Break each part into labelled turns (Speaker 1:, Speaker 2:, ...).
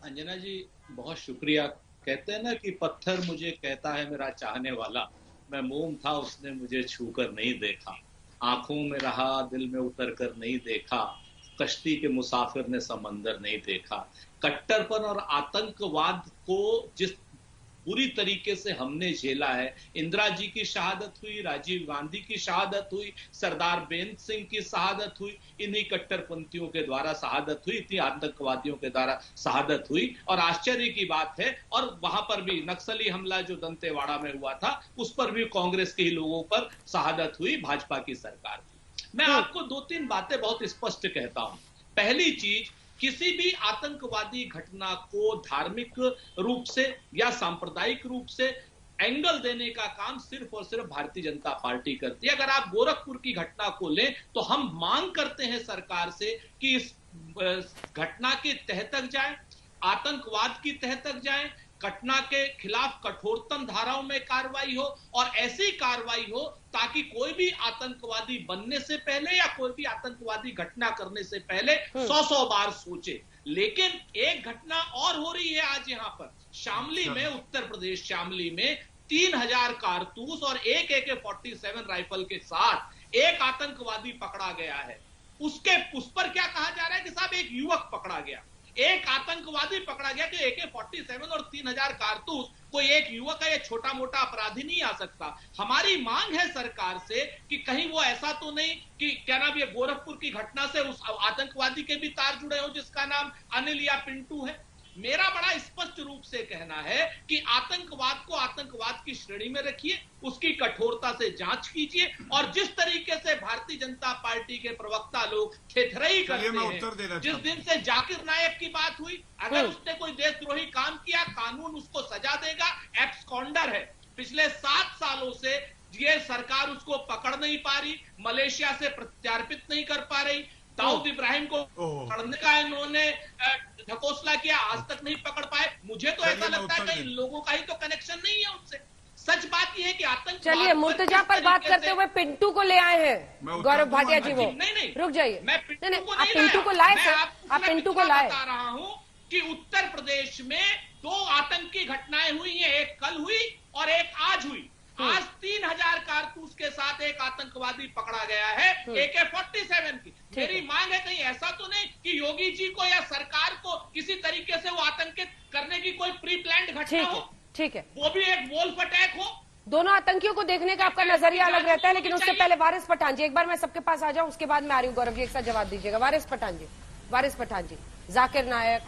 Speaker 1: अंजना जी, बहुत शुक्रिया। कहते हैं ना कि पत्थर मुझे कहता है मेरा चाहने वाला, मैं मोम था उसने मुझे छूकर नहीं देखा, आंखों में रहा दिल में उतर कर नहीं देखा, कश्ती के मुसाफिर ने समंदर नहीं देखा। कट्टरपन और आतंकवाद को जिस बुरी तरीके से हमने झेला है, इंदिरा जी की शहादत हुई, राजीव गांधी की शहादत हुई, सरदार बेंत सिंह की शहादत हुई, इन्हीं कट्टरपंथियों के द्वारा शहादत हुई, इतनी आतंकवादियों के द्वारा शहादत हुई। और आश्चर्य की बात है, और वहां पर भी नक्सली हमला जो दंतेवाड़ा में हुआ था, उस पर भी कांग्रेस के ही लोगों पर शहादत हुई, भाजपा की सरकार थी। मैं आपको दो तीन बातें बहुत स्पष्ट कहता हूं। पहली चीज, किसी भी आतंकवादी घटना को धार्मिक रूप से या सांप्रदायिक रूप से एंगल देने का काम सिर्फ और सिर्फ भारतीय जनता पार्टी करती है। अगर आप गोरखपुर की घटना को लें तो हम मांग करते हैं सरकार से कि इस घटना के तह तक जाए, आतंकवाद की तह तक जाए, घटना के खिलाफ कठोरतम धाराओं में कार्रवाई हो, और ऐसी कार्रवाई हो ताकि कोई भी आतंकवादी बनने से पहले या कोई भी आतंकवादी घटना करने से पहले 100 बार सोचे। लेकिन एक घटना और हो रही है आज यहां पर शामली में, उत्तर प्रदेश शामली में 3000 कारतूस और एक AK-47 राइफल के साथ एक आतंकवादी पकड़ा गया है। उस पर क्या कहा जा रहा है कि साहब एक युवक पकड़ा गया, एक आतंकवादी पकड़ा गया कि AK-47 और 3000 कारतूस, कोई एक युवक है, ये छोटा मोटा अपराधी नहीं आ सकता। हमारी मांग है सरकार से कि कहीं वो ऐसा तो नहीं कि क्या नाम, ये गोरखपुर की घटना से उस आतंकवादी के भी तार जुड़े हो जिसका नाम अनिल या पिंटू है। मेरा बड़ा स्पष्ट रूप से कहना है कि आतंकवाद को आतंकवाद की श्रेणी में रखिए, उसकी कठोरता से जांच कीजिए, और जिस तरीके से भारतीय जनता पार्टी के प्रवक्ता लोग थेथरई करते हैं, जिस दिन से जाकिर नायक की बात हुई, अगर उसने कोई देशद्रोही काम किया, कानून उसको सजा देगा, एब्सकॉन्डर है। पिछले 7 सालों से ये सरकार उसको पकड़ नहीं पा रही, मलेशिया से प्रत्यार्पित नहीं कर पा रही, दाऊद इब्राहिम को पकड़ने का इन्होंने ढकोसला किया, आज तक नहीं पकड़ पाए। मुझे तो ऐसा लगता है कि इन लोगों का ही तो कनेक्शन नहीं है उनसे। सच बात यह है कि आतंक,
Speaker 2: चलिए मुर्तजा पर बात करते हुए पिंटू को ले आए हैं गौरव भाटिया जी। वो नहीं रुक जाइए,
Speaker 1: मैं
Speaker 2: पिंटू को लाए सर, आप पिंटू को लाए।
Speaker 1: बता रहा हूं कि उत्तर प्रदेश में 2 आतंकी घटनाएं हुई हैं, एक कल हुई और एक आज हुई। आज 3000 कारतूस के साथ एक आतंकवादी पकड़ा गया है, AK-47 की। मेरी मांग है कहीं ऐसा तो नहीं कि योगी जी को या सरकार को किसी तरीके से वो आतंकित करने की कोई प्री प्लान्ड घटना हो।
Speaker 2: ठीक है,
Speaker 1: वो भी एक वोल्फ अटैक हो।
Speaker 2: दोनों आतंकियों को देखने का आपका नजरिया अलग रहता है, लेकिन उससे पहले वारिस पठान जी, एक बार मैं सबके पास आ जाऊं, उसके बाद मैं आ रही हूँ। गौरव जी एक साथ जवाब दीजिएगा। वारिस पठान जी, जाकिर नायक,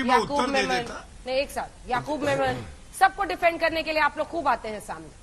Speaker 2: याकूब मेमन, नहीं एक साथ, याकूब मेमन, सबको डिफेंड करने के लिए आप लोग खूब आते हैं सामने।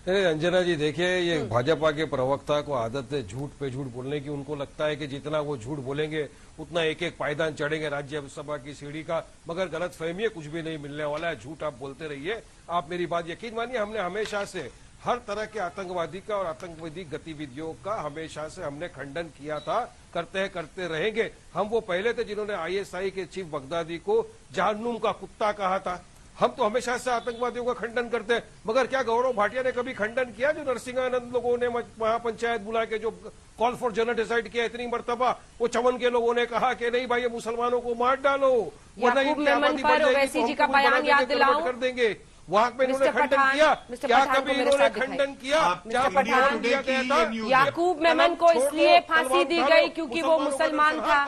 Speaker 3: अंजना जी देखिए, ये भाजपा के प्रवक्ता को आदत है झूठ पे झूठ बोलने की। उनको लगता है कि जितना वो झूठ बोलेंगे उतना एक एक पायदान चढ़ेंगे राज्यसभा की सीढ़ी का, मगर गलत फहमी है, कुछ भी नहीं मिलने वाला है। झूठ आप बोलते रहिए। आप मेरी बात यकीन मानिए, हमने हमेशा से हर तरह के आतंकवादी का और आतंकवादी गतिविधियों का हमेशा से हमने खंडन किया था, करते रहेंगे। हम वो पहले थे जिन्होंने ISI के चीफ बगदादी को जहन्नुम का कुत्ता कहा था। हम तो हमेशा से आतंकवादियों का खंडन करते हैं, मगर क्या गौरव भाटिया ने कभी खंडन किया जो नरसिंहानंद लोगों ने महापंचायत बुला के जो कॉल फॉर जेनोसाइड किया इतनी मर्तबा? वो चमन के लोगों ने कहा कि नहीं भाई ये मुसलमानों को मार डालो,
Speaker 2: वरना इनकी आबादी बढ़ जाएगी तो हमको बयान याद दिलाऊं
Speaker 3: कर देंगे। वहां पे इन्होंने खंडन किया, क्या कभी इन्होंने खंडन किया?
Speaker 2: याकूब मेमन को इसलिए फांसी दी गई क्योंकि वो मुसलमान था।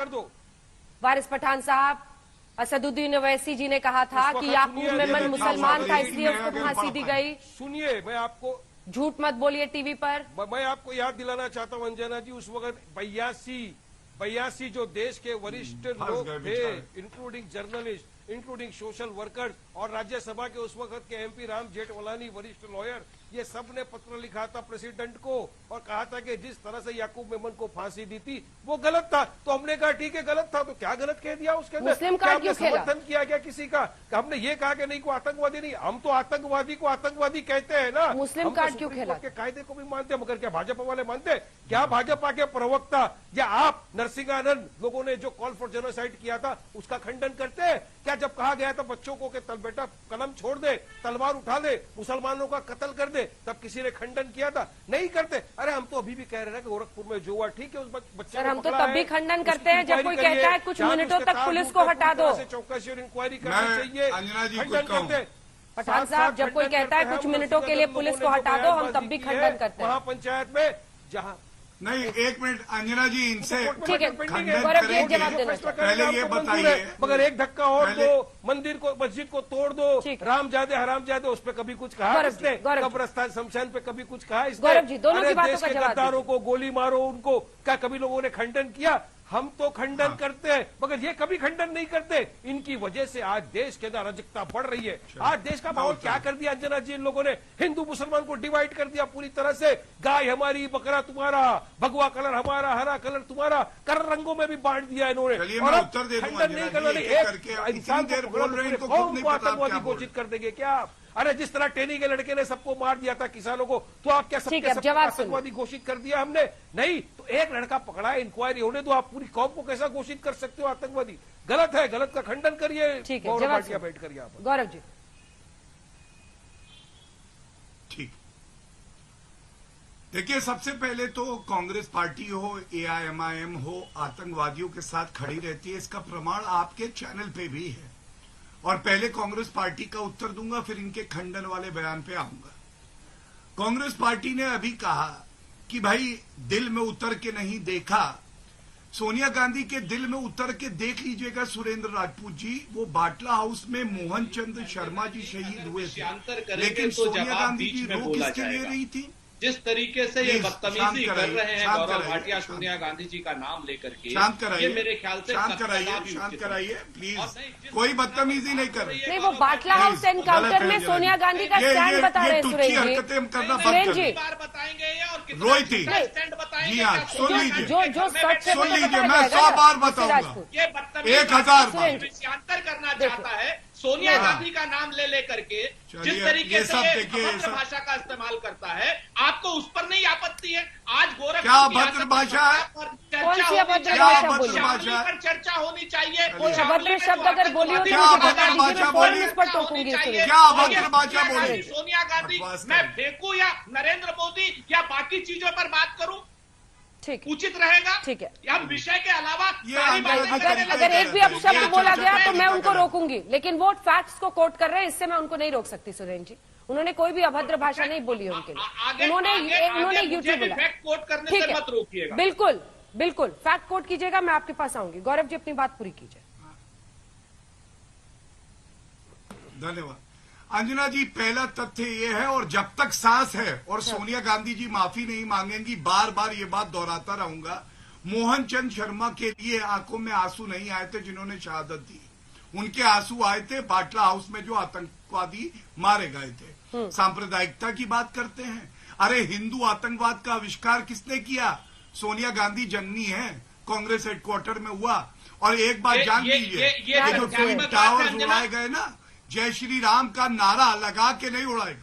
Speaker 2: वारिस पठान साहब, असदुद्दीन ओवैसी जी ने कहा था कि याकूब मेमन मुसलमान था इसलिए उसको फांसी दी गई।
Speaker 3: सुनिए, मैं आपको
Speaker 2: झूठ मत बोलिए टीवी पर।
Speaker 3: मैं आपको याद दिलाना चाहता हूं अंजना जी, उस वक्त 82 जो देश के वरिष्ठ लोग थे, including journalist, including social workers, और राज्यसभा के उस वक्त के MP राम जेठमलानी, वरिष्ठ लॉयर, ये सब ने पत्र लिखा था प्रेसिडेंट को और कहा था कि जिस तरह से याकूब मेमन को फांसी दी थी वो गलत था। तो हमने कहा ठीक है गलत था, तो क्या गलत कह दिया उसके अंदर?
Speaker 2: मुस्लिम कार्ड क्यों खेला?
Speaker 3: समर्थन किया गया किसी का? हमने ये कहा कि नहीं, को आतंकवादी नहीं, हम तो आतंकवादी को आतंकवादी कहते हैं ना।
Speaker 2: मुस्लिम कार्ड क्यों खेला?
Speaker 3: के कायदे को भी मानते हैं, मगर क्या भाजपा वाले मानते हैं? क्या भाजपा के प्रवक्ता या आप नरसिंहानंद लोगों ने जो कॉल फॉर जेनोसाइड किया था उसका खंडन करते हैं? क्या जब कहा गया था बच्चों को कि बेटा कलम छोड़ दे, तलवार उठा ले, मुसलमानों का कत्ल कर करते तब किसी ने खंडन किया था? नहीं करते। अरे हम तो अभी भी कह रहे हैं कि गोरखपुर में जो हुआ ठीक है, उस बच्चे
Speaker 2: सर हम तो तब भी खंडन करते हैं जब कोई कहता है कुछ मिनटों तक पुलिस को हटा दो,
Speaker 3: चौकसी और इंक्वायरी करनी चाहिए, खंडन करते।
Speaker 2: पठान साहब जब कोई कहता है कुछ मिनटों के लिए पुलिस को हटा दो, हम तब भी खंडन करते हैं।
Speaker 3: वहाँ पंचायत में जहाँ
Speaker 4: नहीं, एक मिनट अंजना जी, इनसे
Speaker 2: ठीक है, गौरव जी एक जवाब देना चाहिए।
Speaker 4: पहले ये बताइए,
Speaker 3: मगर एक धक्का और दो, मंदिर को मस्जिद को तोड़ दो, राम जादे हराम जादे, उस पर कभी कुछ कहा इसने? कब्रस्तान शमशान पे कभी कुछ कहा इसने?
Speaker 2: गौरव जी दोनों की बातों का जवाब।
Speaker 3: गद्दारों को गोली मारो, उनको क्या कभी लोगों ने खंडन किया? हम तो खंडन करते हैं, मगर ये कभी खंडन नहीं करते। इनकी वजह से आज देश के अंदर अराजकता बढ़ रही है। आज देश का माहौल क्या कर दिया अंजना जी इन लोगों ने? हिंदू मुसलमान को डिवाइड कर दिया पूरी तरह से। गाय हमारी, बकरा तुम्हारा, भगवा कलर हमारा, हरा कलर तुम्हारा, कर रंगों में भी बांट दिया इन्होंने।
Speaker 4: और उत्तर दे
Speaker 3: खंडन नहीं करना, एक इंसान को आतंकवादी घोषित कर देंगे क्या? अरे जिस तरह टेनी के लड़के ने सबको मार दिया था किसानों को, तो आप क्या सबके आतंकवादी घोषित कर दिया हमने? नहीं, तो एक लड़का पकड़ा है, इंक्वायरी होने दो, आप पूरी कौम को कैसा घोषित कर सकते हो आतंकवादी? गलत है, गलत का खंडन करिए।
Speaker 2: ठीक है, जवाब
Speaker 3: बैठ करिए आप।
Speaker 2: गौरव जी
Speaker 4: ठीक, देखिए सबसे पहले तो कांग्रेस पार्टी हो, एआईएमआईएम हो, आतंकवादियों के साथ खड़ी रहती है, इसका प्रमाण आपके चैनल पे भी है। और पहले कांग्रेस पार्टी का उत्तर दूंगा, फिर इनके खंडन वाले बयान पे आऊंगा। कांग्रेस पार्टी ने अभी कहा कि भाई दिल में उतर के नहीं देखा। सोनिया गांधी के दिल में उतर के देख लीजिएगा सुरेंद्र राजपूत जी, वो बाटला हाउस में मोहन चंद शर्मा जी शहीद हुए थे, लेकिन सोनिया गांधी जी रो किसके ले रही थी?
Speaker 1: जिस तरीके से ये बदतमीजी कर रहे हैं गौरव भाटिया सोनिया गांधी जी का नाम लेकर के,
Speaker 4: शांत कराइए,
Speaker 1: मेरे ख्याल से
Speaker 4: शांत कराइए प्लीज, कोई बदतमीजी नहीं कर रही।
Speaker 2: नहीं, वो बाटला हाउस एनकाउंटर में सोनिया गांधी का स्टैंड बता रहे हैं सुरेश जी।
Speaker 4: हरकतें करना बंद
Speaker 1: जी बताएंगे और
Speaker 4: रोई थी
Speaker 1: स्टैंड बताएंगे।
Speaker 4: जी हाँ, सुन लीजिए,
Speaker 2: सुन
Speaker 4: लीजिए, मैं 100 बार बताऊंगा।
Speaker 1: ये बदतमीजी
Speaker 4: 1000 बार
Speaker 1: विषयांतर करना चाहता है सोनिया गांधी का नाम ले लेकर के, जिस तरीके से अभद्र भाषा का इस्तेमाल करता है, आपको उस पर नहीं आपत्ति है? आज गोरखपुर
Speaker 4: क्या अभद्र भाषा है?
Speaker 1: पर चर्चा होनी चाहिए।
Speaker 2: अभद्र शब्द अगर बोली हो
Speaker 4: क्या अभद्र भाषा बोली? क्या अभद्र भाषा बोली?
Speaker 1: सोनिया गांधी मैं फेंकू या नरेंद्र मोदी या बाकी चीजों पर बात करूं, उचित रहेगा?
Speaker 2: ठीक है,
Speaker 1: हम विषय के अलावा
Speaker 2: अगर एक भी अपशब्द बोला गया तो मैं उनको रोकूंगी, लेकिन वो फैक्ट्स को कोट कर रहे हैं, इससे मैं उनको नहीं रोक सकती। सुरेंद्र जी, उन्होंने कोई भी अभद्र भाषा नहीं बोली है उनके लिए, उन्होंने यूट्यूब बोला।
Speaker 1: ठीक है,
Speaker 2: बिल्कुल बिल्कुल फैक्ट कोट कीजिएगा, मैं आपके पास आऊंगी। गौरव जी अपनी बात पूरी कीजिए।
Speaker 4: धन्यवाद अंजना जी। पहला तथ्य ये है, और जब तक सांस है और सोनिया गांधी जी माफी नहीं मांगेंगी, बार बार ये बात दोहराता रहूंगा, मोहन चंद शर्मा के लिए आंखों में आंसू नहीं आए थे जिन्होंने शहादत दी। उनके आंसू आए थे बाटला हाउस में जो आतंकवादी मारे गए थे। सांप्रदायिकता की बात करते हैं, अरे हिंदू आतंकवाद का आविष्कार किसने किया? सोनिया गांधी जननी है, कांग्रेस हेडक्वार्टर में हुआ। और एक बात जान लीजिए, ये जो ट्विन टावर्स उड़ाए गए ना, जय श्री राम का नारा लगा के नहीं उड़ाए,